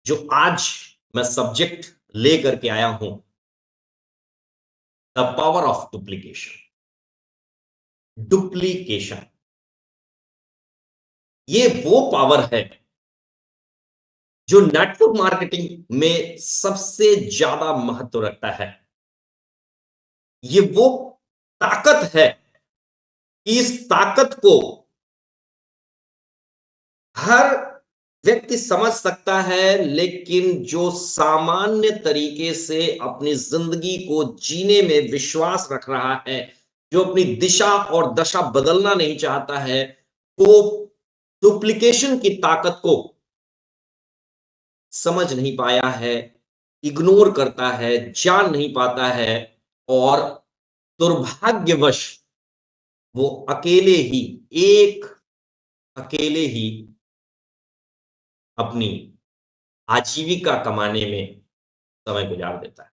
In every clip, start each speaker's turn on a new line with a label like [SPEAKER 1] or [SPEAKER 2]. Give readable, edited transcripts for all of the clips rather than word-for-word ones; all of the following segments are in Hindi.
[SPEAKER 1] जो आज मैं सब्जेक्ट लेकर के आया हूं, the power of duplication. Duplication ये वो पावर है जो नेटवर्क मार्केटिंग में सबसे ज्यादा महत्व रखता है। ये वो ताकत है कि इस ताकत को हर व्यक्ति समझ सकता है, लेकिन जो सामान्य तरीके से अपनी जिंदगी को जीने में विश्वास रख रहा है, जो अपनी दिशा और दशा बदलना नहीं चाहता है, वो डुप्लीकेशन की ताकत को समझ नहीं पाया है, इग्नोर करता है, जान नहीं पाता है और दुर्भाग्यवश वो एक अकेले ही अपनी आजीविका कमाने में समय गुजार देता है।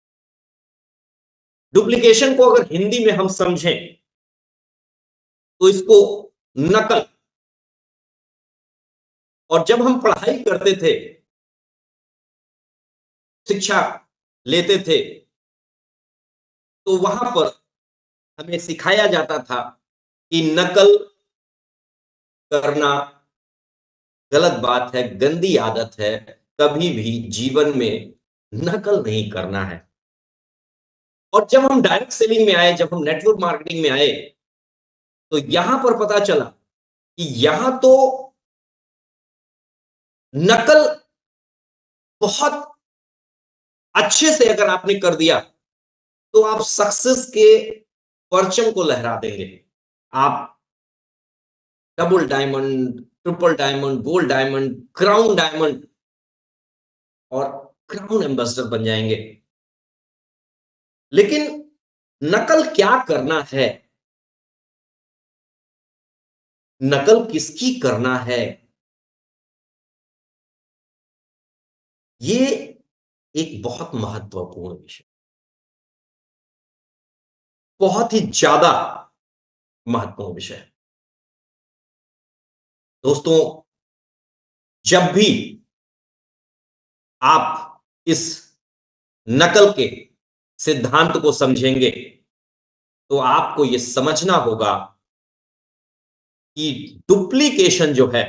[SPEAKER 1] डुप्लीकेशन को अगर हिंदी में हम समझें तो इसको नकल, और जब हम पढ़ाई करते थे, शिक्षा लेते थे, तो वहां पर हमें सिखाया जाता था कि नकल करना गलत बात है, गंदी आदत है, कभी भी जीवन में नकल नहीं करना है। और जब हम डायरेक्ट सेलिंग में आए, जब हम नेटवर्क मार्केटिंग में आए, तो यहां पर पता चला कि यहां तो नकल बहुत अच्छे से अगर आपने कर दिया तो आप सक्सेस के परचम को लहरा देंगे। आप double diamond, triple diamond, gold diamond, crown diamond और क्राउन एम्बेसडर बन जाएंगे। लेकिन नकल क्या करना है, नकल किसकी करना है, ये एक बहुत महत्वपूर्ण विषय, बहुत ही ज्यादा महत्वपूर्ण विषय है। दोस्तों, जब भी आप इस नकल के सिद्धांत को समझेंगे तो आपको यह समझना होगा कि डुप्लीकेशन जो है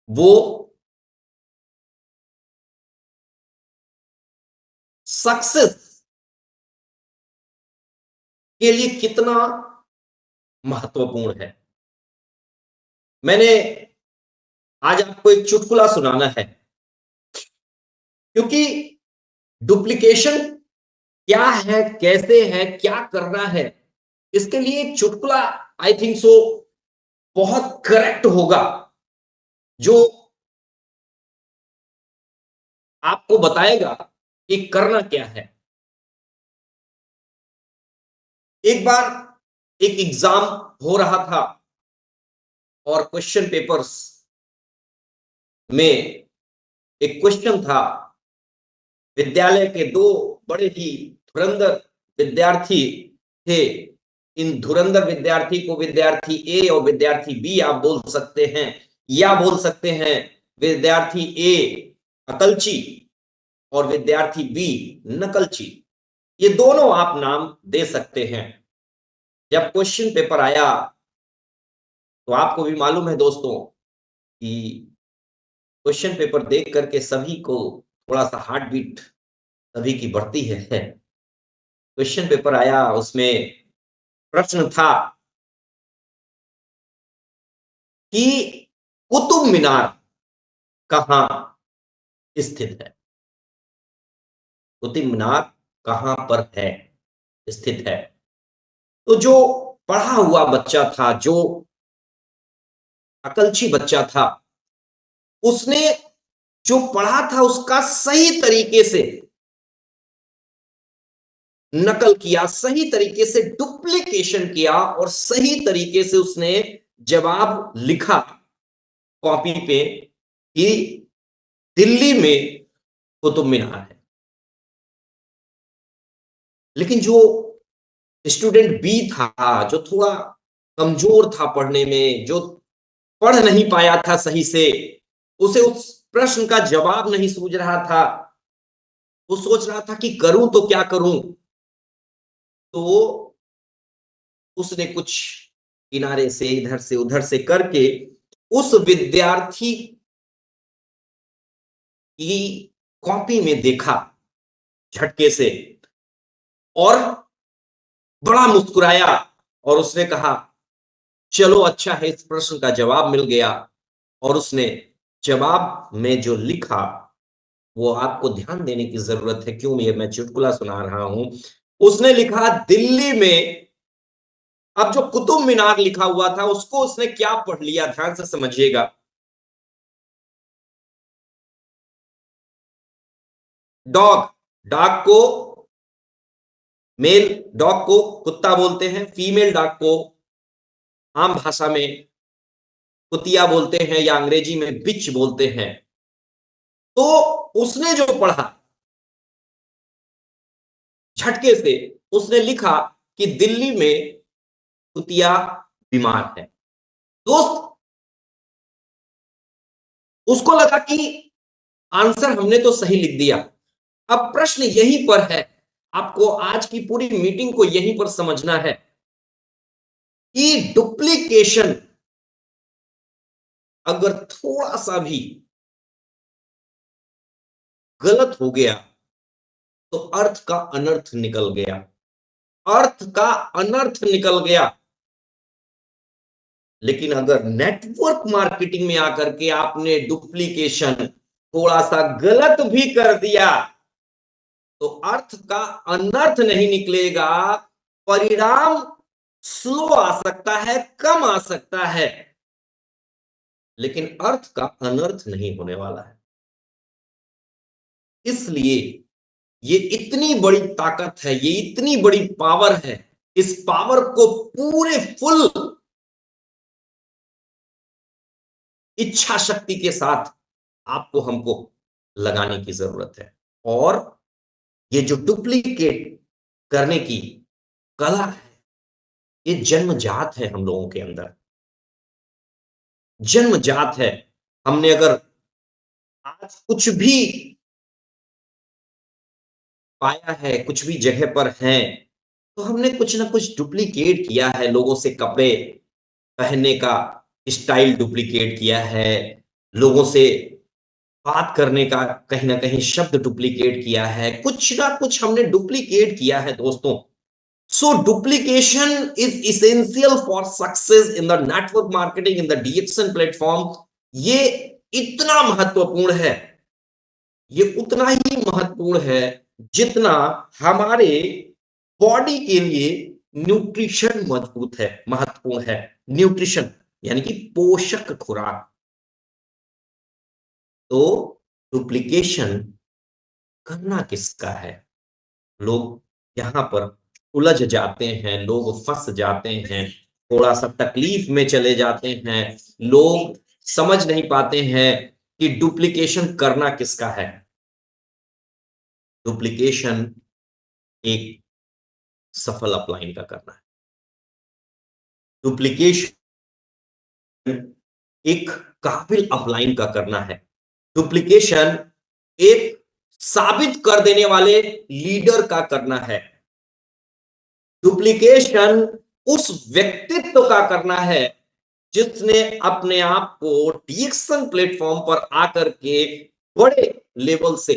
[SPEAKER 1] वो सक्सेस के लिए कितना महत्वपूर्ण है। मैंने आज आपको एक चुटकुला सुनाना है, क्योंकि डुप्लीकेशन क्या है, कैसे है, क्या करना है, इसके लिए एक चुटकुला आई थिंक सो बहुत करेक्ट होगा, जो आपको बताएगा कि करना क्या है। एक बार एक एग्जाम हो रहा था और क्वेश्चन पेपर्स में एक क्वेश्चन था। विद्यालय के दो बड़े ही धुरंधर विद्यार्थी थे। इन धुरंधर विद्यार्थी को विद्यार्थी ए और विद्यार्थी बी आप बोल सकते हैं, या बोल सकते हैं विद्यार्थी ए अकलची और विद्यार्थी बी नकलची। ये दोनों आप नाम दे सकते हैं। जब क्वेश्चन पेपर आया तो आपको भी मालूम है दोस्तों कि क्वेश्चन पेपर देख करके सभी को थोड़ा सा हार्ट बीट सभी की बढ़ती है। क्वेश्चन पेपर आया, उसमें प्रश्न था कि कुतुब मीनार कहां स्थित है। कुतुब मीनार कहां पर है, स्थित है। तो जो पढ़ा हुआ बच्चा था, जो अकलची बच्चा था, उसने जो पढ़ा था उसका सही तरीके से नकल किया, सही तरीके से डुप्लीकेशन किया और सही तरीके से उसने जवाब लिखा कॉपी पे कि दिल्ली में कुतुब मीनार है। लेकिन जो स्टूडेंट बी था, जो थोड़ा कमजोर था पढ़ने में, जो पढ़ नहीं पाया था सही से, उसे उस प्रश्न का जवाब नहीं सूझ रहा था। वो सोच रहा था कि करूं तो क्या करूं। तो उसने कुछ किनारे से इधर से उधर से करके उस विद्यार्थी की कॉपी में देखा झटके से, और बड़ा मुस्कुराया, और उसने कहा, चलो अच्छा है, इस प्रश्न का जवाब मिल गया। और उसने जवाब में जो लिखा, वो आपको ध्यान देने की जरूरत है, क्यों ये मैं चुटकुला सुना रहा हूं। उसने लिखा दिल्ली में, अब जो कुतुब मीनार लिखा हुआ था उसको उसने क्या पढ़ लिया, ध्यान से समझिएगा। डॉग, डॉग को मेल डॉग को कुत्ता बोलते हैं, फीमेल डॉग को आम भाषा में कुतिया बोलते हैं, या अंग्रेजी में बिच बोलते हैं। तो उसने जो पढ़ा, झटके से उसने लिखा कि दिल्ली में कुतिया बीमार है। दोस्त, उसको लगा कि आंसर हमने तो सही लिख दिया। अब प्रश्न यहीं पर है, आपको आज की पूरी मीटिंग को यहीं पर समझना है कि डुप्लीकेशन अगर थोड़ा सा भी गलत हो गया तो अर्थ का अनर्थ निकल गया, अर्थ का अनर्थ निकल गया। लेकिन अगर नेटवर्क मार्केटिंग में आकर के आपने डुप्लीकेशन थोड़ा सा गलत भी कर दिया तो अर्थ का अनर्थ नहीं निकलेगा, परिणाम स्लो आ सकता है, कम आ सकता है, लेकिन अर्थ का अनर्थ नहीं होने वाला है। इसलिए ये इतनी बड़ी ताकत है, ये इतनी बड़ी पावर है, इस पावर को पूरे फुल इच्छा शक्ति के साथ आपको हमको लगाने की जरूरत है। और ये जो डुप्लीकेट करने की कला है, ये जन्मजात है हम लोगों के अंदर, जन्मजात है। हमने अगर आज कुछ भी पाया है, कुछ भी जगह पर हैं, तो हमने कुछ ना कुछ डुप्लीकेट किया है। लोगों से कपड़े पहनने का स्टाइल डुप्लीकेट किया है, लोगों से बात करने का कहीं ना कहीं शब्द डुप्लीकेट किया है, कुछ ना कुछ हमने डुप्लीकेट किया है दोस्तों। So duplication is essential for success in the network marketing, in the DXN platform. ये इतना महत्वपूर्ण है, ये उतना ही महत्वपूर्ण है जितना हमारे बॉडी के लिए न्यूट्रिशन मजबूत है, महत्वपूर्ण है। न्यूट्रिशन यानी कि पोषक खुराक। तो डुप्लीकेशन करना किसका है? लोग यहां पर उलझ जाते हैं, लोग फंस जाते हैं, थोड़ा सा तकलीफ में चले जाते हैं। लोग समझ नहीं पाते हैं कि डुप्लीकेशन करना किसका है। डुप्लीकेशन एक सफल अपलाइन का करना है। डुप्लीकेशन एक काबिल अपलाइन का करना है। डुप्लीकेशन एक साबित कर देने वाले लीडर का करना है। डुप्लीकेशन उस व्यक्तित्व का करना है जिसने अपने आप को डीएक्सन प्लेटफॉर्म पर आकर के बड़े लेवल से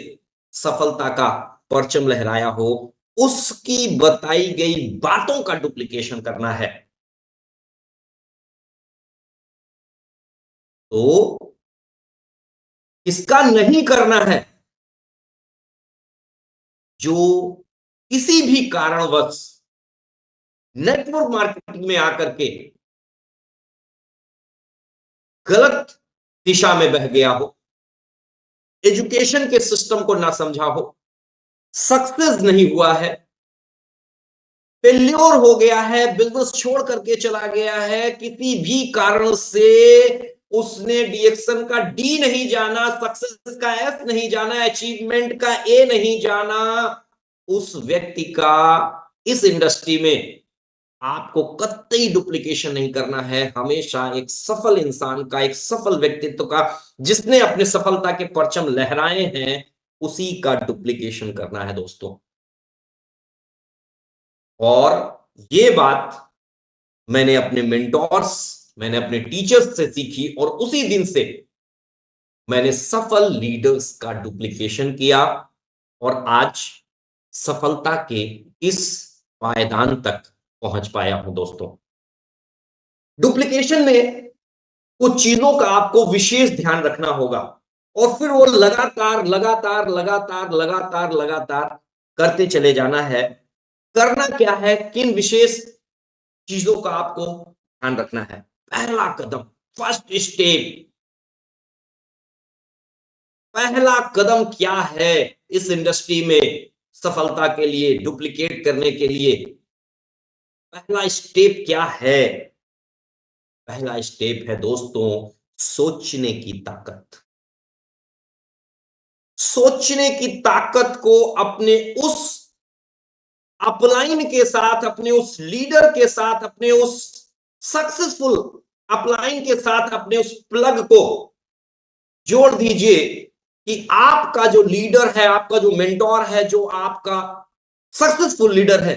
[SPEAKER 1] सफलता का परचम लहराया हो, उसकी बताई गई बातों का डुप्लीकेशन करना है। तो इसका नहीं करना है जो किसी भी कारणवश नेटवर्क मार्केटिंग में आकर के गलत दिशा में बह गया हो, एजुकेशन के सिस्टम को ना समझा हो, सक्सेस नहीं हुआ है, फेल्योर हो गया है, बिजनेस छोड़ करके चला गया है, किसी भी कारण से उसने डीएक्शन का डी नहीं जाना, सक्सेस का एस नहीं जाना, अचीवमेंट का ए नहीं जाना, उस व्यक्ति का इस इंडस्ट्री में आपको कतई डुप्लीकेशन नहीं करना है। हमेशा एक सफल इंसान का, एक सफल व्यक्तित्व का, जिसने अपने सफलता के परचम लहराए हैं, उसी का डुप्लीकेशन करना है दोस्तों। और ये बात मैंने अपने मेंटोर्स, मैंने अपने टीचर्स से सीखी, और उसी दिन से मैंने सफल लीडर्स का डुप्लीकेशन किया और आज सफलता के इस पायदान तक पहुंच पाया हूं दोस्तों। डुप्लीकेशन में कुछ चीजों का आपको विशेष ध्यान रखना होगा, और फिर वो लगातार लगातार लगातार लगातार लगातार करते चले जाना है। करना क्या है, किन विशेष चीजों का आपको ध्यान रखना है? पहला कदम, फर्स्ट स्टेप, पहला कदम क्या है इस इंडस्ट्री में सफलता के लिए, डुप्लीकेट करने के लिए? पहला स्टेप क्या है? पहला स्टेप है दोस्तों, सोचने की ताकत। सोचने की ताकत को अपने उस अपलाइन के साथ, अपने उस लीडर के साथ, अपने उस सक्सेसफुल अपलाइन के साथ, अपने उस प्लग को जोड़ दीजिए कि आपका जो लीडर है, आपका जो मेंटोर है, जो आपका सक्सेसफुल लीडर है,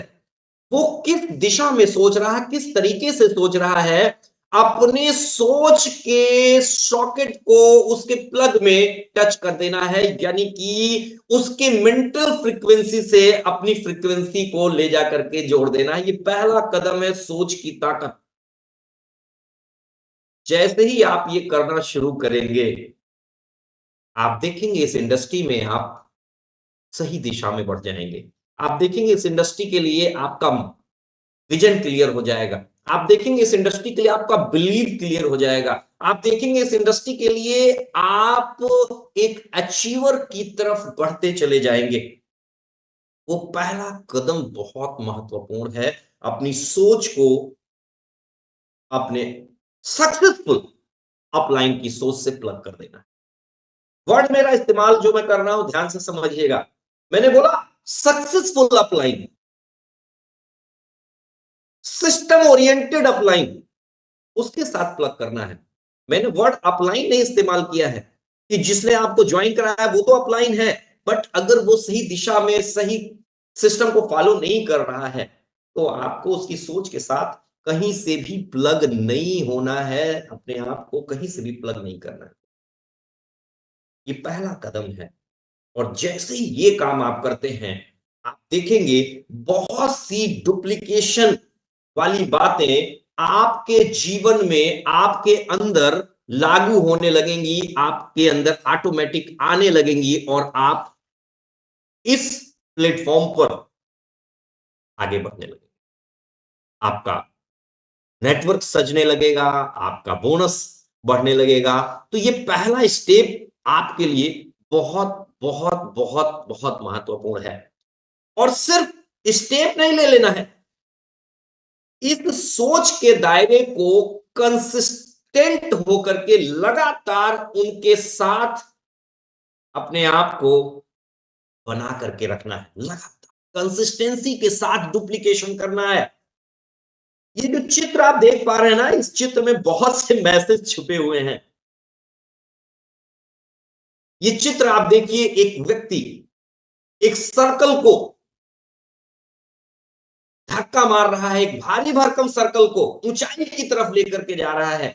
[SPEAKER 1] वो किस दिशा में सोच रहा है, किस तरीके से सोच रहा है। अपने सोच के सॉकेट को उसके प्लग में टच कर देना है, यानी कि उसके मेंटल फ्रीक्वेंसी से अपनी फ्रीक्वेंसी को ले जा करके जोड़ देना है। ये पहला कदम है, सोच की ताकत। जैसे ही आप ये करना शुरू करेंगे, आप देखेंगे इस इंडस्ट्री में आप सही दिशा में बढ़ जाएंगे। आप देखेंगे इस इंडस्ट्री के लिए आपका विजन क्लियर हो जाएगा। आप देखेंगे इस इंडस्ट्री के लिए आपका बिलीव क्लियर हो जाएगा। आप देखेंगे इस इंडस्ट्री के लिए आप एक अचीवर की तरफ बढ़ते चले जाएंगे। वो पहला कदम बहुत महत्वपूर्ण है, अपनी सोच को अपने सक्सेसफुल अपलाइन की सोच से प्लग कर देना। वर्ड मेरा इस्तेमाल जो मैं कर रहा हूं, ध्यान से समझिएगा। मैंने बोला successful upline, system oriented upline, उसके साथ प्लग करना है। मैंने वर्ड अपलाइन नहीं इस्तेमाल किया है कि जिसने आपको ज्वाइन कराया वो तो अपलाइन है, बट अगर वो सही दिशा में, सही सिस्टम को फॉलो नहीं कर रहा है, तो आपको उसकी सोच के साथ कहीं से भी प्लग नहीं होना है। अपने आप को कहीं से भी प्लग नहीं करना है। ये पहला कदम है। और जैसे ही ये काम आप करते हैं, आप देखेंगे बहुत सी डुप्लीकेशन वाली बातें आपके जीवन में, आपके अंदर लागू होने लगेंगी, आपके अंदर ऑटोमेटिक आने लगेंगी, और आप इस प्लेटफॉर्म पर आगे बढ़ने लगेंगे। आपका नेटवर्क सजने लगेगा, आपका बोनस बढ़ने लगेगा। तो ये पहला स्टेप आपके लिए बहुत बहुत बहुत बहुत महत्वपूर्ण है। और सिर्फ स्टेप नहीं ले लेना है, इस सोच के दायरे को कंसिस्टेंट होकर के लगातार उनके साथ अपने आप को बना करके रखना है। लगातार कंसिस्टेंसी के साथ डुप्लीकेशन करना है। ये जो चित्र आप देख पा रहे हैं ना, इस चित्र में बहुत से मैसेज छुपे हुए हैं। ये चित्र आप देखिए, एक व्यक्ति एक सर्कल को धक्का मार रहा है, एक भारी भरकम सर्कल को ऊंचाई की तरफ लेकर के जा रहा है।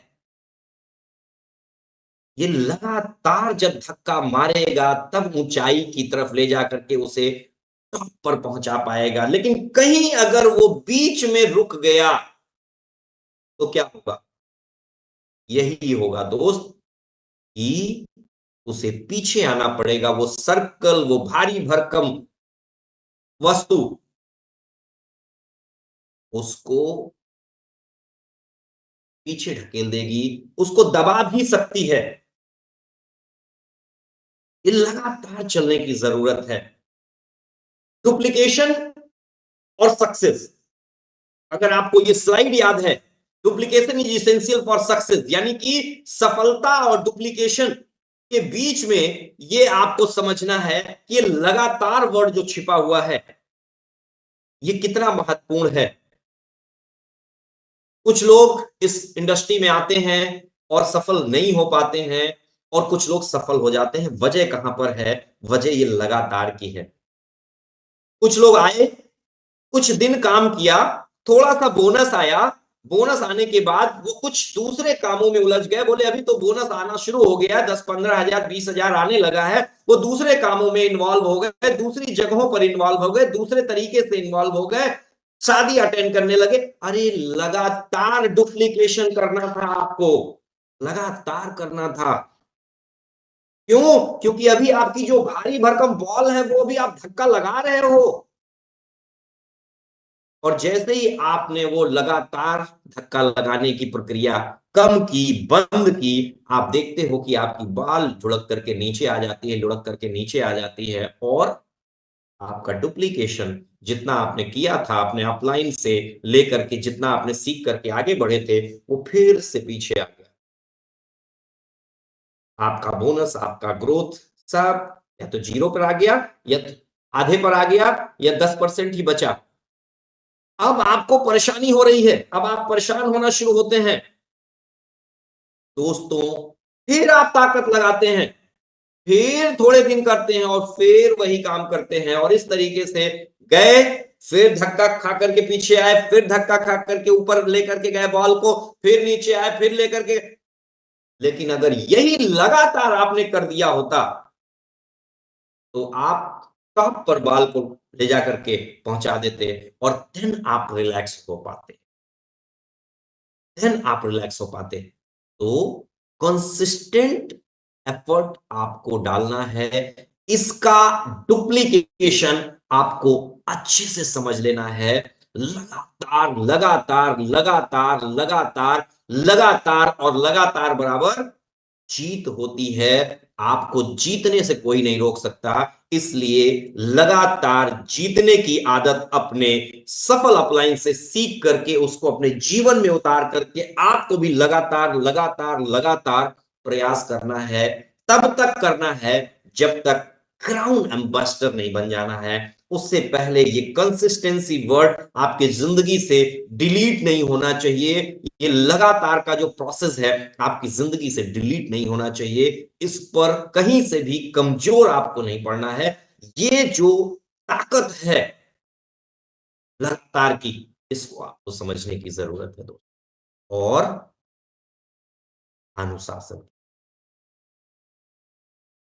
[SPEAKER 1] ये लगातार जब धक्का मारेगा तब ऊंचाई की तरफ ले जाकर के उसे टॉप पर पहुंचा पाएगा। लेकिन कहीं अगर वो बीच में रुक गया तो क्या होगा? यही होगा दोस्त कि उसे पीछे आना पड़ेगा। वो सर्कल, वो भारी भरकम वस्तु उसको पीछे ढकेल देगी, उसको दबा भी सकती है। ये लगातार चलने की जरूरत है। डुप्लीकेशन और सक्सेस, अगर आपको ये स्लाइड याद है, duplication is essential for success, यानी कि सफलता और डुप्लीकेशन के बीच में ये आपको समझना है कि ये लगातार वर्ड जो छिपा हुआ है, ये कितना महत्वपूर्ण है। कुछ लोग इस इंडस्ट्री में आते हैं और सफल नहीं हो पाते हैं, और कुछ लोग सफल हो जाते हैं। वजह कहां पर है? वजह ये लगातार की है। कुछ लोग आए, कुछ दिन काम किया, थोड़ा-सा बोनस आया, बोनस आने के बाद वो कुछ दूसरे कामों में उलझ गए, बोले अभी तो बोनस आना शुरू हो गया है, 10-15,000 20,000 आने लगा है। वो दूसरे कामों में इन्वॉल्व हो गए, दूसरी जगहों पर इन्वॉल्व हो गए, दूसरे तरीके से इन्वॉल्व हो गए, शादी अटेंड करने लगे। अरे लगातार डुप्लीकेशन करना था आपको, लगातार करना था। क्यों? क्योंकि अभी आपकी जो भारी भरकम बॉल है वो भी आप धक्का लगा रहे हो, और जैसे ही आपने वो लगातार धक्का लगाने की प्रक्रिया कम की, बंद की, आप देखते हो कि आपकी बाल लुढ़क करके नीचे आ जाती है, लुढ़क करके नीचे आ जाती है, और आपका डुप्लीकेशन जितना आपने किया था अपने अपलाइन से लेकर के, जितना आपने सीख करके आगे बढ़े थे, वो फिर से पीछे आ गया। आपका बोनस, आपका ग्रोथ सब या तो जीरो पर आ गया, या तो आधे पर आ गया, या 10% ही बचा। अब आपको परेशानी हो रही है, अब आप परेशान होना शुरू होते हैं। दोस्तों, फिर आप ताकत लगाते हैं, फिर थोड़े दिन करते हैं, और फिर वही काम करते हैं, और इस तरीके से गए, फिर धक्का खा करके पीछे आए, फिर धक्का खा करके ऊपर लेकर के गए बॉल को, फिर नीचे आए, फिर लेकर के। लेकिन अगर यही लगातार आपने कर दिया होता, तो आप टॉप पर बॉल को ले जाकर के पहुंचा देते, और देन आप रिलैक्स हो पाते, देन आप रिलैक्स हो पाते। तो कंसिस्टेंट एफर्ट आपको डालना है, इसका डुप्लीकेशन आपको अच्छे से समझ लेना है। लगातार लगातार लगातार लगातार लगातार और लगातार बराबर जीत होती है। आपको जीतने से कोई नहीं रोक सकता, इसलिए लगातार जीतने की आदत अपने सफल अपलाइन से सीख करके उसको अपने जीवन में उतार करके आपको भी लगातार लगातार लगातार प्रयास करना है। तब तक करना है जब तक क्राउन एम्बेसडर नहीं बन जाना है। उससे पहले ये कंसिस्टेंसी वर्ड आपके जिंदगी से डिलीट नहीं होना चाहिए। ये लगातार का जो प्रोसेस है आपकी जिंदगी से डिलीट नहीं होना चाहिए। इस पर कहीं से भी कमजोर आपको नहीं पड़ना है। ये जो ताकत है लगातार की, इसको आपको समझने की जरूरत है दोस्तों। और अनुशासन,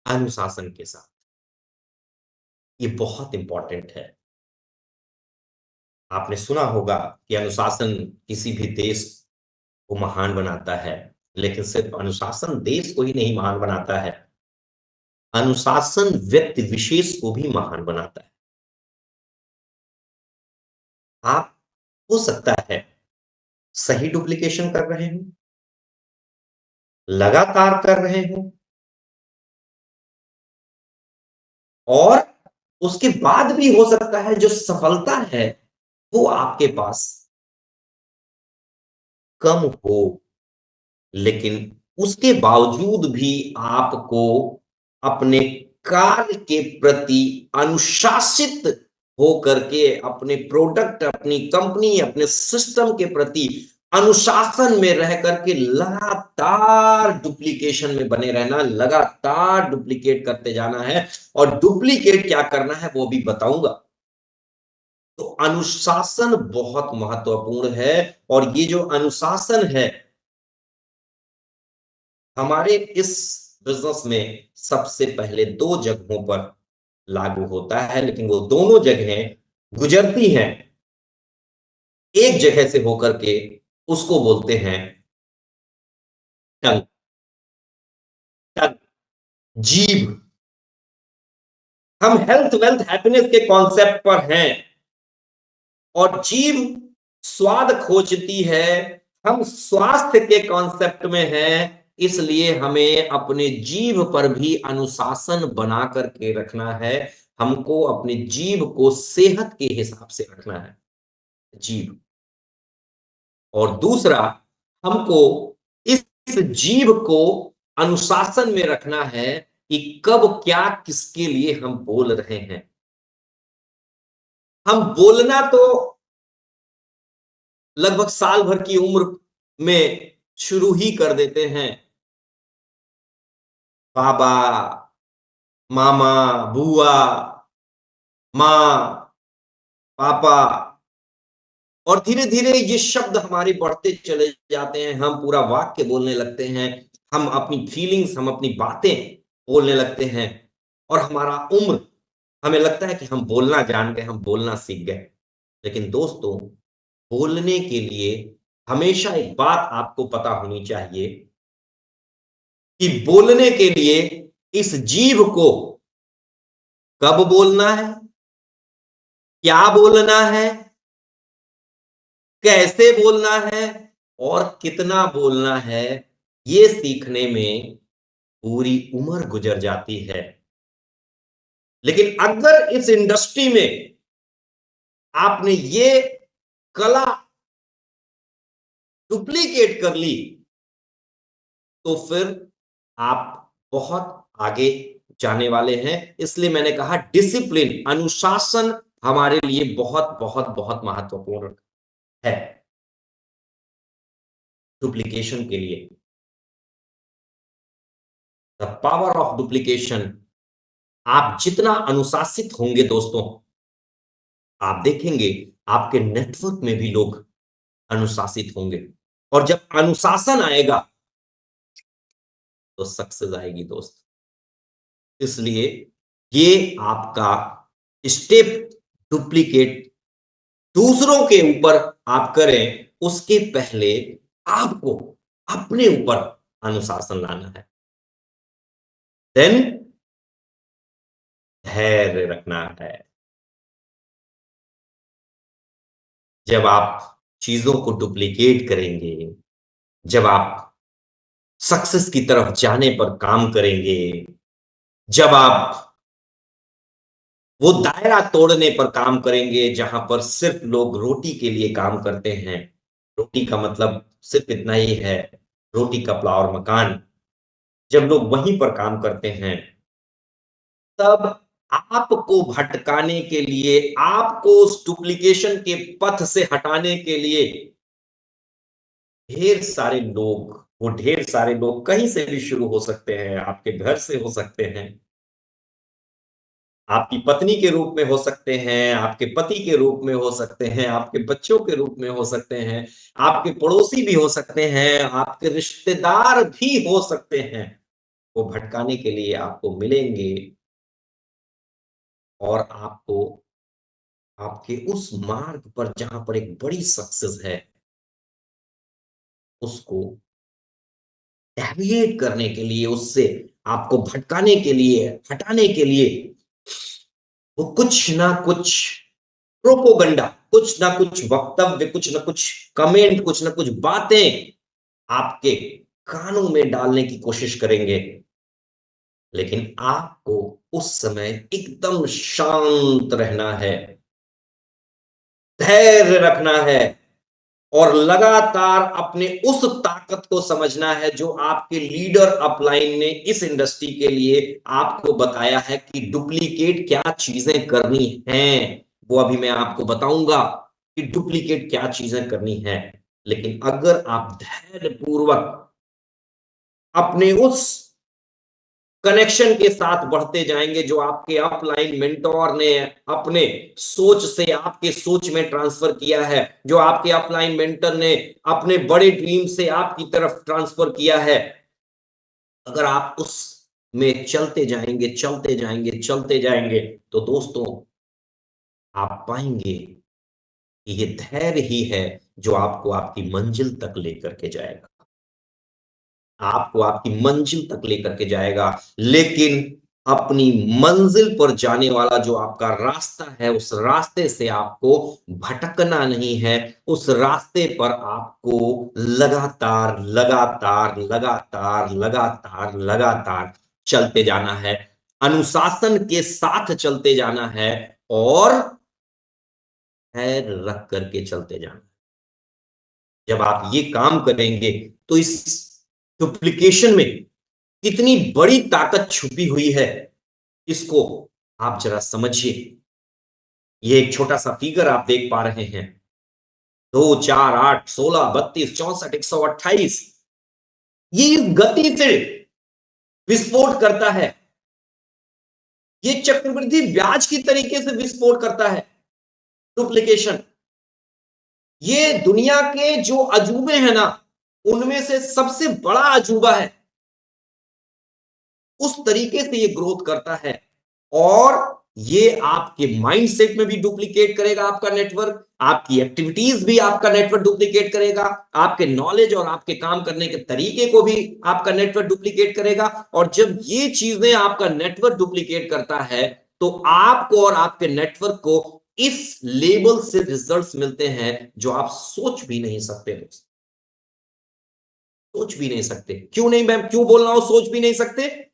[SPEAKER 1] अनुशासन के साथ ये बहुत इंपॉर्टेंट है। आपने सुना होगा कि अनुशासन किसी भी देश को महान बनाता है, लेकिन सिर्फ अनुशासन देश को ही नहीं महान बनाता है, अनुशासन व्यक्ति विशेष को भी महान बनाता है। आप हो सकता है सही डुप्लीकेशन कर रहे हो, लगातार कर रहे हो, और उसके बाद भी हो सकता है जो सफलता है वो आपके पास कम हो, लेकिन उसके बावजूद भी आपको अपने कार्य के प्रति अनुशासित होकर के, अपने प्रोडक्ट, अपनी कंपनी, अपने सिस्टम के प्रति अनुशासन में रह करके लगातार डुप्लीकेशन में बने रहना, लगातार डुप्लीकेट करते जाना है। और डुप्लीकेट क्या करना है वो भी बताऊंगा। तो अनुशासन बहुत महत्वपूर्ण है, और ये जो अनुशासन है हमारे इस बिजनेस में सबसे पहले दो जगहों पर लागू होता है, लेकिन वो दोनों जगहें गुजरती हैं एक जगह से होकर के, उसको बोलते हैं टंग, टंग, जीभ। हम हेल्थ वेल्थ हैप्पीनेस के कॉन्सेप्ट पर हैं, और जीभ स्वाद खोजती है। हम स्वास्थ्य के कॉन्सेप्ट में हैं, इसलिए हमें अपने जीभ पर भी अनुशासन बना करके रखना है। हमको अपनी जीभ को सेहत के हिसाब से रखना है, जीभ। और दूसरा, हमको इस जीभ को अनुशासन में रखना है कि कब क्या किसके लिए हम बोल रहे हैं। हम बोलना तो लगभग साल भर की उम्र में शुरू ही कर देते हैं। बाबा, मामा, बुआ, माँ, पापा, और धीरे धीरे ये शब्द हमारे बढ़ते चले जाते हैं। हम पूरा वाक्य बोलने लगते हैं, हम अपनी फीलिंग्स, हम अपनी बातें बोलने लगते हैं, और हमारा उम्र, हमें लगता है कि हम बोलना जान गए, हम बोलना सीख गए। लेकिन दोस्तों, बोलने के लिए हमेशा एक बात आपको पता होनी चाहिए कि बोलने के लिए इस जीभ को कब बोलना है, क्या बोलना है, कैसे बोलना है, और कितना बोलना है, ये सीखने में पूरी उम्र गुजर जाती है। लेकिन अगर इस इंडस्ट्री में आपने ये कला डुप्लीकेट कर ली, तो फिर आप बहुत आगे जाने वाले हैं। इसलिए मैंने कहा डिसिप्लिन, अनुशासन हमारे लिए बहुत बहुत बहुत महत्वपूर्ण है डुप्लीकेशन के लिए। The power of duplication. आप जितना अनुशासित होंगे दोस्तों, आप देखेंगे आपके नेटवर्क में भी लोग अनुशासित होंगे, और जब अनुशासन आएगा तो सक्सेस आएगी दोस्त। इसलिए ये आपका स्टेप डुप्लीकेट दूसरों के ऊपर आप करें, उसके पहले आपको अपने ऊपर अनुशासन लाना है। देन धैर्य रखना है। जब आप चीजों को डुप्लीकेट करेंगे, जब आप सक्सेस की तरफ जाने पर काम करेंगे, जब आप वो दायरा तोड़ने पर काम करेंगे जहां पर सिर्फ लोग रोटी के लिए काम करते हैं, रोटी का मतलब सिर्फ इतना ही है, रोटी कपड़ा और मकान, जब लोग वहीं पर काम करते हैं, तब आपको भटकाने के लिए, आपको उस डुप्लीकेशन के पथ से हटाने के लिए ढेर सारे लोग, वो ढेर सारे लोग कहीं से भी शुरू हो सकते हैं, आपके घर से हो सकते हैं, आपकी पत्नी के रूप में हो सकते हैं, आपके पति के रूप में हो सकते हैं, आपके बच्चों के रूप में हो सकते हैं, आपके पड़ोसी भी हो सकते हैं, आपके रिश्तेदार भी हो सकते हैं। वो भटकाने के लिए आपको मिलेंगे, और आपको आपके उस मार्ग पर जहां पर एक बड़ी सक्सेस है, उसको डेविएट करने के लिए, उससे आपको भटकाने के लिए, हटाने के लिए, वो कुछ ना कुछ प्रोपोगंडा, कुछ ना कुछ वक्तव्य, कुछ ना कुछ कमेंट, कुछ ना कुछ बातें आपके कानों में डालने की कोशिश करेंगे। लेकिन आपको उस समय एकदम शांत रहना है, धैर्य रखना है, और लगातार अपने उस ताकत को समझना है जो आपके लीडर अपलाइन ने इस इंडस्ट्री के लिए आपको बताया है कि डुप्लीकेट क्या चीजें करनी हैं। वो अभी मैं आपको बताऊंगा कि डुप्लीकेट क्या चीजें करनी है। लेकिन अगर आप धैर्य पूर्वक अपने उस कनेक्शन के साथ बढ़ते जाएंगे जो आपके अपलाइन मेंटोर ने अपने सोच से आपके सोच में ट्रांसफर किया है, जो आपके अपलाइन मेंटर ने अपने बड़े ड्रीम से आपकी तरफ ट्रांसफर किया है, अगर आप उस में चलते जाएंगे, चलते जाएंगे, चलते जाएंगे, तो दोस्तों, आप पाएंगे कि ये धैर्य ही है जो आपको आपकी मंजिल तक लेकर के जाएगा, आपको आपकी मंजिल तक लेकर के जाएगा। लेकिन अपनी मंजिल पर जाने वाला जो आपका रास्ता है, उस रास्ते से आपको भटकना नहीं है। उस रास्ते पर आपको लगातार लगातार लगातार लगातार लगातार चलते जाना है, अनुशासन के साथ चलते जाना है, और पैर रख करके चलते जाना। जब आप ये काम करेंगे, तो इस डुप्लीकेशन में कितनी बड़ी ताकत छुपी हुई है, इसको आप जरा समझिए। ये एक छोटा सा फिगर आप देख पा रहे हैं। 2, 4, 8, 16, 32, 64, 128, ये इस गति से विस्फोट करता है, ये चक्रवृद्धि ब्याज की तरीके से विस्फोट करता है, डुप्लीकेशन। ये दुनिया के जो अजूबे हैं ना, उनमें से सबसे बड़ा अजूबा है। उस तरीके से ये ग्रोथ करता है और ये आपके माइंडसेट में भी डुप्लीकेट करेगा आपका नेटवर्क, आपकी एक्टिविटीज भी आपका नेटवर्क डुप्लीकेट करेगा, आपके नॉलेज और आपके काम करने के तरीके को भी आपका नेटवर्क डुप्लीकेट करेगा। और जब ये चीजें आपका नेटवर्क डुप्लीकेट करता है तो आपको और आपके नेटवर्क को इस लेवल से रिजल्ट्स मिलते हैं जो आप सोच भी नहीं सकते, सोच भी नहीं सकते। क्यों नहीं, मैं क्यों बोल रहा हूं सोच भी नहीं सकते?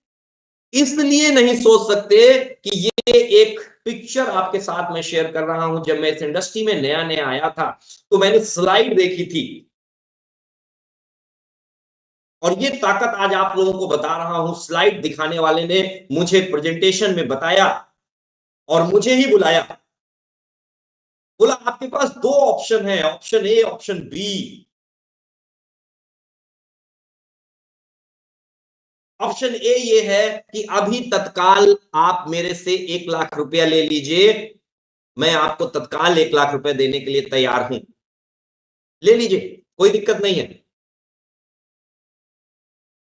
[SPEAKER 1] इसलिए नहीं सोच सकते कि ये एक पिक्चर आपके साथ मैं शेयर कर रहा हूं। जब मैं इस इंडस्ट्री में नया नया आया था तो मैंने स्लाइड देखी थी और ये ताकत आज आप लोगों को बता रहा हूं। स्लाइड दिखाने वाले ने मुझे प्रेजेंटेशन में बताया और मुझे ही बुलाया, बोला आपके पास दो ऑप्शन है, option A option B. Option A ये है कि अभी तत्काल आप मेरे से 1 लाख रुपया ले लीजिए, मैं आपको तत्काल 1 लाख रुपया देने के लिए तैयार हूं, ले लीजिए, कोई दिक्कत नहीं है।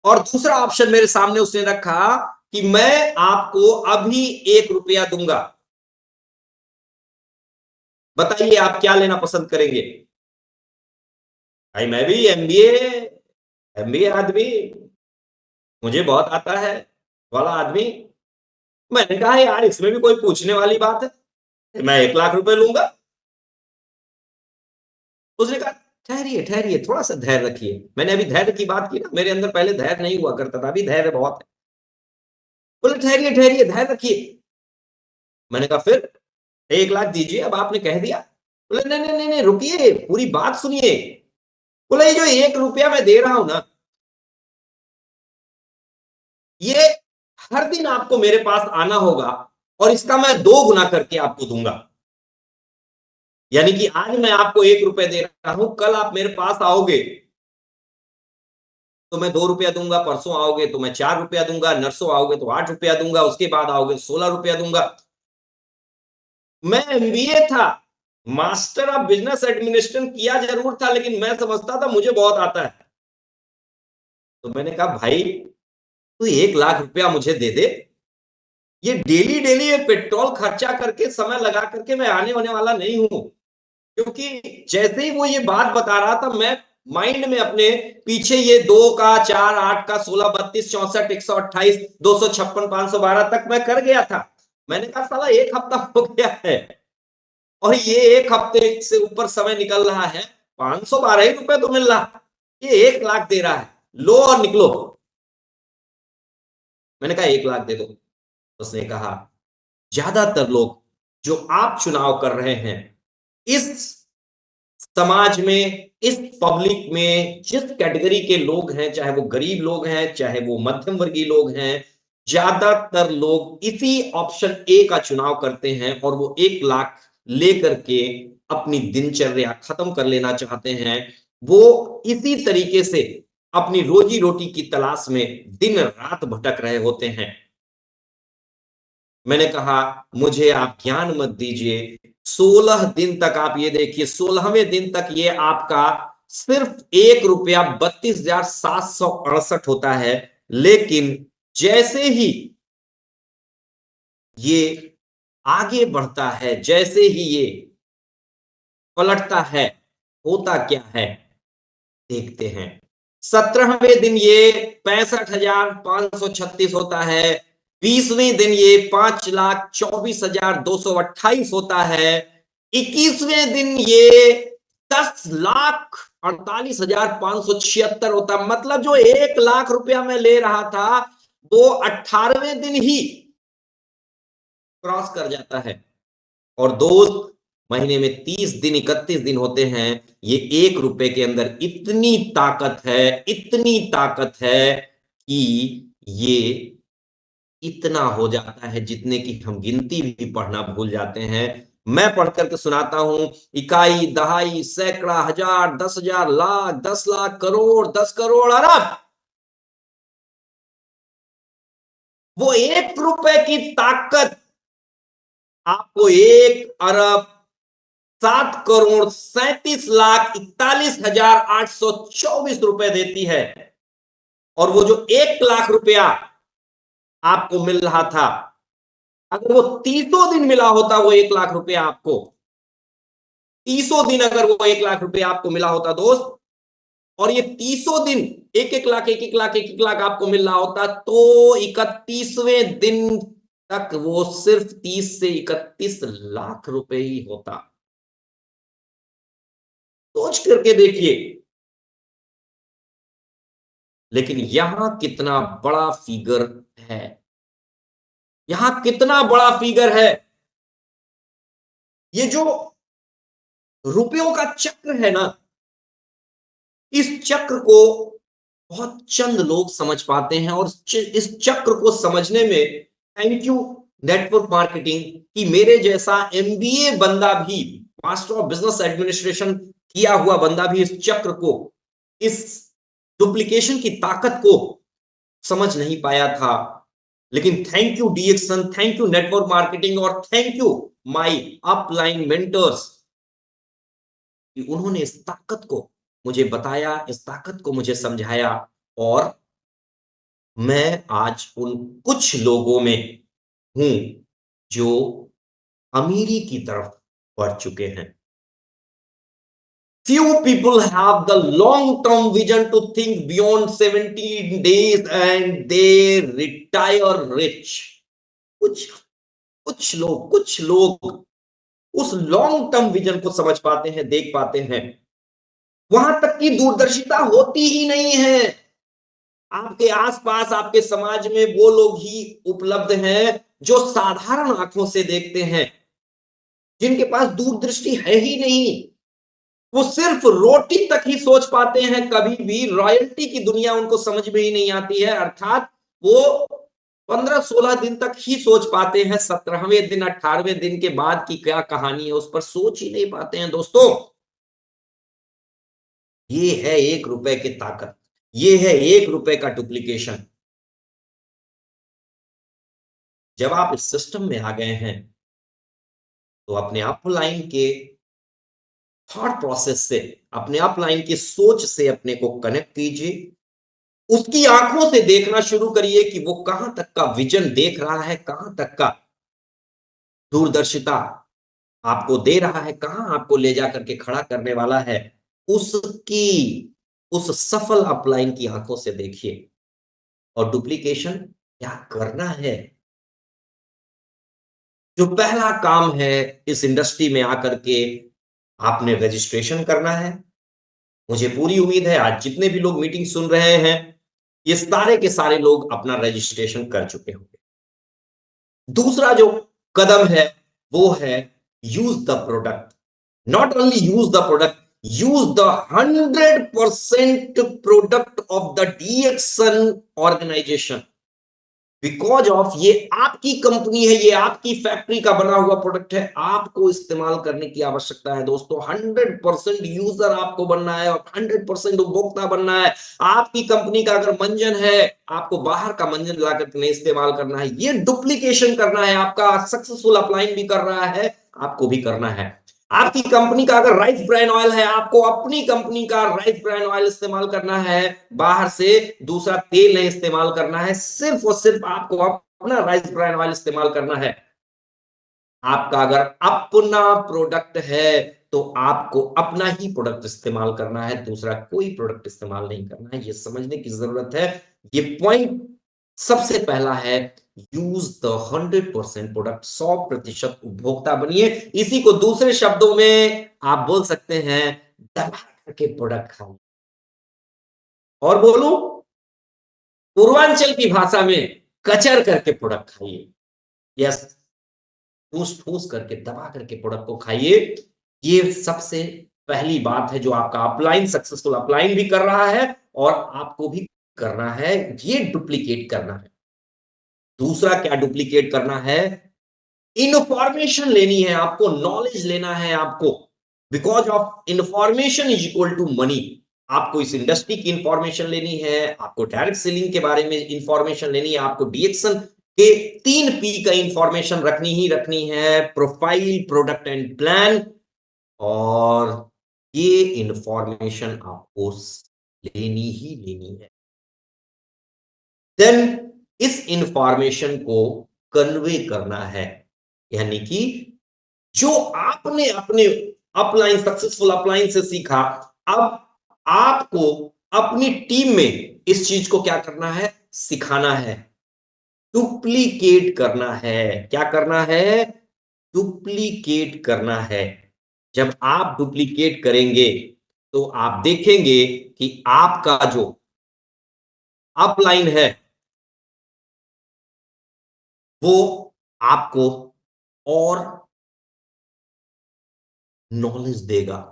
[SPEAKER 1] और दूसरा ऑप्शन मेरे सामने उसने रखा कि मैं आपको अभी 1 रुपया दूंगा, बताइए आप क्या लेना पसंद करेंगे? भाई मैं भी एमबीए एमबीए आदमी, मुझे बहुत आता है वाला आदमी। मैंने कहा यार इसमें भी कोई पूछने वाली बात है, मैं 1 लाख रुपए लूंगा। उसने कहा ठहरिए ठहरिए, थोड़ा सा धैर्य रखिए। मैंने अभी धैर्य की बात की ना, मेरे अंदर पहले धैर्य नहीं हुआ करता था, अभी धैर्य बहुत है। बोले ठहरिए ठहरिए, धैर्य रखिए। मैंने कहा फिर 1 लाख दीजिए, अब आपने कह दिया। बोले नहीं नहीं नहीं नहीं, रुकिए, पूरी बात सुनिए। बोले ये जो 1 रुपया मैं दे रहा हूं ना, ये हर दिन आपको मेरे पास आना होगा और इसका मैं 2 गुना करके आपको दूंगा। यानी कि आज मैं आपको 1 रुपया दे रहा हूं, कल आप मेरे पास आओगे तो मैं 2 रुपया दूंगा, परसों आओगे तो मैं 4 रुपया दूंगा, नरसों आओगे तो 8 रुपया दूंगा, उसके बाद आओगे 16 रुपया दूंगा। मैं एमबीए था, मास्टर ऑफ बिजनेस एडमिनिस्ट्रेशन किया जरूर था, लेकिन मैं समझता था मुझे बहुत आता है। तो मैंने कहा भाई तू 1 लाख रुपया मुझे दे दे, ये डेली डेली ये पेट्रोल खर्चा करके समय लगा करके मैं आने होने वाला नहीं हूं। क्योंकि जैसे ही वो ये बात बता रहा था, मैं माइंड में अपने पीछे ये 2 का 4, 8 का 16, 32, 64, 128, 256, 512 तक मैं कर गया था। मैंने कहा साला 1 हफ्ता हो गया है और ये 1 हफ्ते से ऊपर समय निकल रहा है, 512 ही रुपए तो मिल रहा, ये 1 लाख दे रहा है, लो और निकलो। मैंने कहा 1 लाख दे दो। उसने कहा ज्यादातर लोग जो आप चुनाव कर रहे हैं, इस समाज में, इस पब्लिक में जिस कैटेगरी के लोग हैं, चाहे वो गरीब लोग हैं चाहे वो मध्यम वर्गीय लोग हैं, ज्यादातर लोग इसी ऑप्शन ए का चुनाव करते हैं और वो 1 लाख लेकर के अपनी दिनचर्या खत्म कर लेना चाहते हैं। वो इसी तरीके से अपनी रोजी रोटी की तलाश में दिन रात भटक रहे होते हैं। मैंने कहा मुझे आप ज्ञान मत दीजिए, 16 दिन तक आप ये देखिए, 16वें दिन तक ये आपका सिर्फ 1 रुपया 32,768 होता है। लेकिन जैसे ही ये आगे बढ़ता है, जैसे ही ये पलटता है, होता क्या है देखते हैं। 17वें दिन ये 65,536 होता है, 20वें दिन ये 5,24,228 होता है, 21वें दिन ये 10,48,576 होता। मतलब जो 1 लाख रुपया मैं ले रहा था वो 18वें दिन ही क्रॉस कर जाता है। और दोस्त, महीने में 30 दिन 31 दिन होते हैं, ये 1 रुपए के अंदर इतनी ताकत है, इतनी ताकत है कि ये इतना हो जाता है जितने की हम गिनती भी पढ़ना भूल जाते हैं। मैं पढ़ करके सुनाता हूं, इकाई, दहाई, सैकड़ा, हजार, 10,000, लाख, 10 लाख, करोड़, 10 करोड़, अरब। वो 1 रुपए की ताकत आपको 1 अरब 7 करोड़ 37 लाख 41 हजार 824 रुपए देती है। और वो जो 1 लाख रुपया आपको मिल रहा था, अगर वो 30 दिन मिला होता, वो 1 लाख रुपया आपको 30 दिन अगर वो 1 लाख रुपया आपको मिला होता दोस्त, और ये 30 दिन 1-1 लाख 1-1 लाख 1-1 लाख आपको मिल रहा होता, तो 31वें दिन तक वो सिर्फ 30 से 31 लाख रुपए ही होता। सोच करके देखिए। लेकिन यहां कितना बड़ा फिगर है, यहां कितना बड़ा फिगर है। ये जो रुपयों का चक्र है ना, इस चक्र को बहुत चंद लोग समझ पाते हैं। और इस चक्र को समझने में थैंक यू नेटवर्क मार्केटिंग कि मेरे जैसा एमबीए बंदा भी, मास्टर ऑफ बिजनेस एडमिनिस्ट्रेशन किया हुआ बंदा भी इस चक्र को, इस डुप्लीकेशन की ताकत को समझ नहीं पाया था। लेकिन thank you DXN, thank you network marketing, और thank you my upline mentors कि उन्होंने इस ताकत को मुझे बताया, इस ताकत को मुझे समझाया। और मैं आज उन कुछ लोगों में हूं जो अमीरी की तरफ बढ़ चुके हैं। Few people have the long-term vision to think beyond 17 days and they retire rich. कुछ कुछ लोग उस लॉन्ग टर्म विजन को समझ पाते हैं, देख पाते हैं। वहां तक की दूरदर्शिता होती ही नहीं है। आपके आसपास, आपके समाज में वो लोग ही उपलब्ध हैं जो साधारण आंखों से देखते हैं, जिनके पास दूरदृष्टि है ही नहीं। वो सिर्फ रोटी तक ही सोच पाते हैं, कभी भी रॉयल्टी की दुनिया उनको समझ में ही नहीं आती है। अर्थात वो 15-16 दिन तक ही सोच पाते हैं, 17वें दिन 18वें दिन के बाद की क्या कहानी है उस पर सोच ही नहीं पाते हैं दोस्तों। ये है 1 रुपए की ताकत, ये है 1 रुपए का डुप्लीकेशन। जब आप इस सिस्टम में आ गए हैं, तो अपने अपलाइन के थॉट प्रोसेस से, अपने अपलाइन की सोच से अपने को कनेक्ट कीजिए। उसकी आंखों से देखना शुरू करिए कि वो कहां तक का विजन देख रहा है, कहां तक का दूरदर्शिता आपको दे रहा है, कहां आपको ले जाकर के खड़ा करने वाला है। उसकी, उस सफल अपलाइन की आंखों से देखिए। और डुप्लीकेशन क्या करना है, जो पहला काम है इस इंडस्ट्री में आकर के आपने रजिस्ट्रेशन करना है। मुझे पूरी उम्मीद है आज जितने भी लोग मीटिंग सुन रहे हैं, ये सारे के सारे लोग अपना रजिस्ट्रेशन कर चुके होंगे। दूसरा जो कदम है वो है use the product. Not only use the product, use the 100% product of the DXN organisation. Because of ये आपकी कंपनी है, ये आपकी फैक्ट्री का बना हुआ प्रोडक्ट है, आपको इस्तेमाल करने की आवश्यकता है दोस्तों। 100% यूजर आपको बनना है और 100% उपभोक्ता बनना है। आपकी कंपनी का अगर मंजन है, आपको बाहर का मंजन लाकर नहीं इस्तेमाल करना है, ये डुप्लीकेशन करना है। आपका सक्सेसफुल अपलाइन भी कर रहा है, आपको भी करना है। आपकी कंपनी का अगर राइस ब्रांड ऑयल है, आपको अपनी कंपनी का राइस ब्रांड ऑयल इस्तेमाल करना है, बाहर से दूसरा तेल नहीं इस्तेमाल करना है। सिर्फ और सिर्फ आपको अपना राइस ब्रांड ऑयल इस्तेमाल करना है। आपका अगर अपना प्रोडक्ट है, तो आपको अपना ही प्रोडक्ट इस्तेमाल करना है, दूसरा कोई प्रोडक्ट इस्तेमाल नहीं करना है। ये समझने की जरूरत है। ये पॉइंट सबसे पहला है, यूज द 100% प्रोडक्ट। 100% उपभोक्ता बनिए। इसी को दूसरे शब्दों में आप बोल सकते हैं, दबा करके प्रोडक्ट खाओ। और बोलूं पूर्वांचल की भाषा में, कचर करके प्रोडक्ट खाइए। यस, ठूस ठूस करके, दबा करके प्रोडक्ट को खाइए। ये सबसे पहली बात है जो आपका अपलाइन सक्सेसफुल अपलाइन भी कर रहा है और आपको भी करना है। ये डुप्लीकेट करना है। दूसरा क्या डुप्लीकेट करना है, इंफॉर्मेशन लेनी है आपको, नॉलेज लेना है आपको, because of information is equal to money. आपको इस इंडस्ट्री की इंफॉर्मेशन लेनी है, आपको डायरेक्ट सेलिंग के बारे में इंफॉर्मेशन लेनी है, आपको डीएक्शन के 3 P का इंफॉर्मेशन रखनी ही रखनी है, प्रोफाइल, प्रोडक्ट एंड प्लान। और ये इंफॉर्मेशन आपको लेनी ही लेनी है। देन इस इंफॉर्मेशन को कन्वे करना है, यानी कि जो आपने अपने अपलाइन, सक्सेसफुल अपलाइन से सीखा, अब आपको अपनी टीम में इस चीज को क्या करना है, सिखाना है, डुप्लीकेट करना है। क्या करना है? डुप्लीकेट करना है। जब आप डुप्लीकेट करेंगे तो आप देखेंगे कि आपका जो अपलाइन है वो आपको और नॉलेज देगा,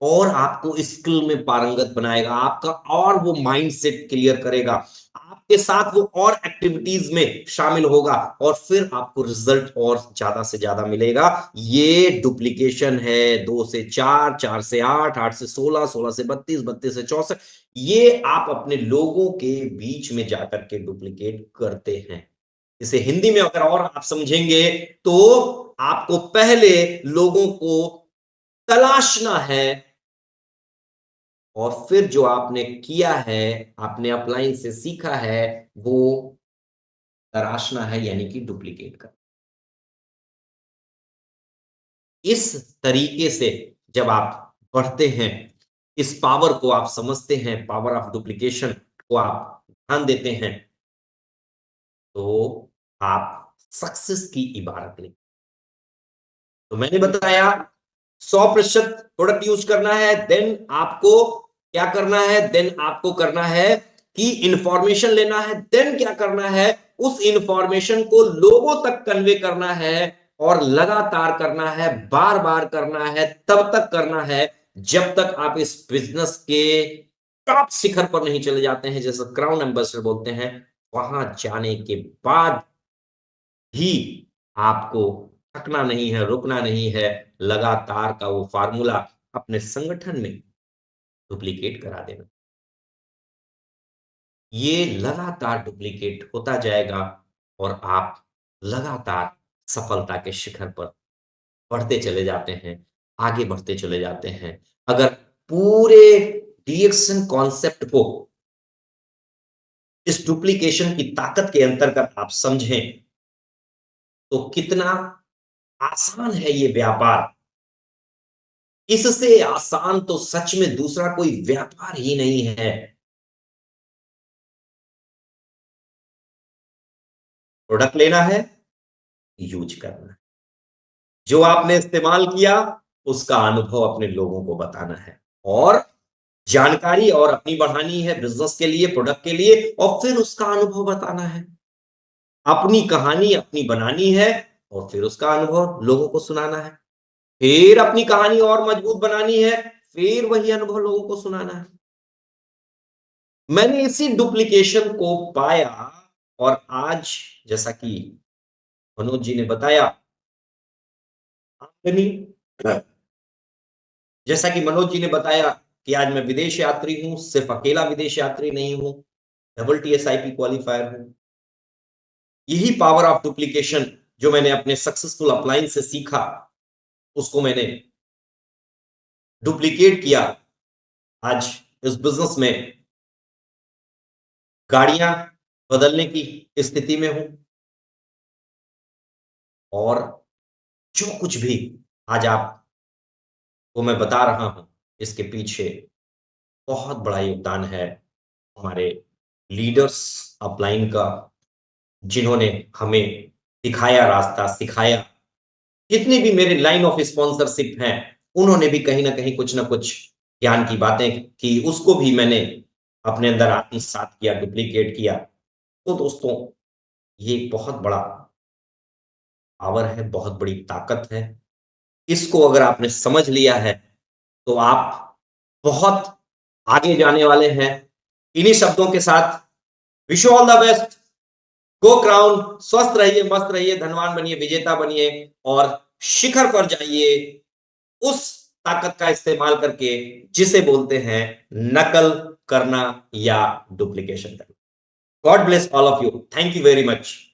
[SPEAKER 1] और आपको स्किल में पारंगत बनाएगा, आपका और वो माइंडसेट क्लियर करेगा, आपके साथ वो और एक्टिविटीज में शामिल होगा, और फिर आपको रिजल्ट और ज्यादा से ज्यादा मिलेगा। ये डुप्लीकेशन है। 2 से 4, 4 से 8, 8 से 16, 16 से 32, 32 से 64, ये आप अपने लोगों के बीच में जाकर के डुप्लीकेट करते हैं। इसे हिंदी में अगर और आप समझेंगे तो आपको पहले लोगों को तलाशना है, और फिर जो आपने किया है, आपने अपलाइन से सीखा है, वो तराशना है, यानी कि डुप्लीकेट कर। इस तरीके से जब आप बढ़ते हैं, इस पावर को आप समझते हैं, पावर ऑफ डुप्लीकेशन को आप ध्यान देते हैं, तो आप सक्सेस की इबारत लिखें। तो मैंने बताया 100% प्रोडक्ट यूज करना है, देन आपको क्या करना है, देन आपको करना है कि इंफॉर्मेशन लेना है, देन क्या करना है, उस इंफॉर्मेशन को लोगों तक कन्वे करना है, और लगातार करना है, बार बार करना है, तब तक करना है जब तक आप इस बिजनेस के टॉप शिखर पर नहीं चले जाते हैं, जैसे क्राउन एम्बेसडर बोलते हैं। वहां जाने के बाद भी आपको थकना नहीं है, रुकना नहीं है, लगातार का वो फार्मूला अपने संगठन में डुप्लीकेट करा देना। ये लगातार डुप्लीकेट होता जाएगा, और आप लगातार सफलता के शिखर पर बढ़ते चले जाते हैं, आगे बढ़ते चले जाते हैं। अगर पूरे डीएक्शन कॉन्सेप्ट को इस डुप्लीकेशन की ताकत के अंतर्गत आप समझें, तो कितना आसान है ये व्यापार। इससे आसान तो सच में दूसरा कोई व्यापार ही नहीं है। प्रोडक्ट लेना है, यूज करना है, जो आपने इस्तेमाल किया उसका अनुभव अपने लोगों को बताना है, और जानकारी और अपनी बढ़ानी है बिजनेस के लिए, प्रोडक्ट के लिए, और फिर उसका अनुभव बताना है। अपनी कहानी अपनी बनानी है, और फिर उसका अनुभव लोगों को सुनाना है। फिर अपनी कहानी और मजबूत बनानी है, फिर वही अनुभव लोगों को सुनाना है। मैंने इसी डुप्लीकेशन को पाया, और आज जैसा कि मनोज जी ने बताया, आमदनी, जैसा कि मनोज जी ने बताया कि आज मैं विदेश यात्री हूं, सिर्फ अकेला विदेश यात्री नहीं हूं, डबल TSIP क्वालिफायर हूं। यही पावर ऑफ डुप्लीकेशन जो मैंने अपने सक्सेसफुल अपलाइन से सीखा, उसको मैंने डुप्लीकेट किया। आज इस बिजनेस में गाड़ियां बदलने की स्थिति में हूं, और जो कुछ भी आज आपको मैं बता रहा हूं, इसके पीछे बहुत बड़ा योगदान है हमारे लीडर्स अपलाइन का, जिन्होंने हमें दिखाया रास्ता, सिखाया। जितनी भी मेरे लाइन ऑफ स्पॉन्सरशिप हैं, उन्होंने भी कहीं ना कहीं कुछ ना कुछ ज्ञान की बातें की, उसको भी मैंने अपने अंदर आत्मसात किया, डुप्लीकेट किया। तो दोस्तों, ये एक बहुत बड़ा पावर है, बहुत बड़ी ताकत है। इसको अगर आपने समझ लिया है, तो आप बहुत आगे जाने वाले हैं। इन्हीं शब्दों के साथ wish you all the best. Go crown, स्वस्थ रहिए, मस्त रहिए, धनवान बनिए, विजेता बनिए और शिखर पर जाइए उस ताकत का इस्तेमाल करके जिसे बोलते हैं नकल करना या डुप्लीकेशन करना। God bless all of you. Thank you very much.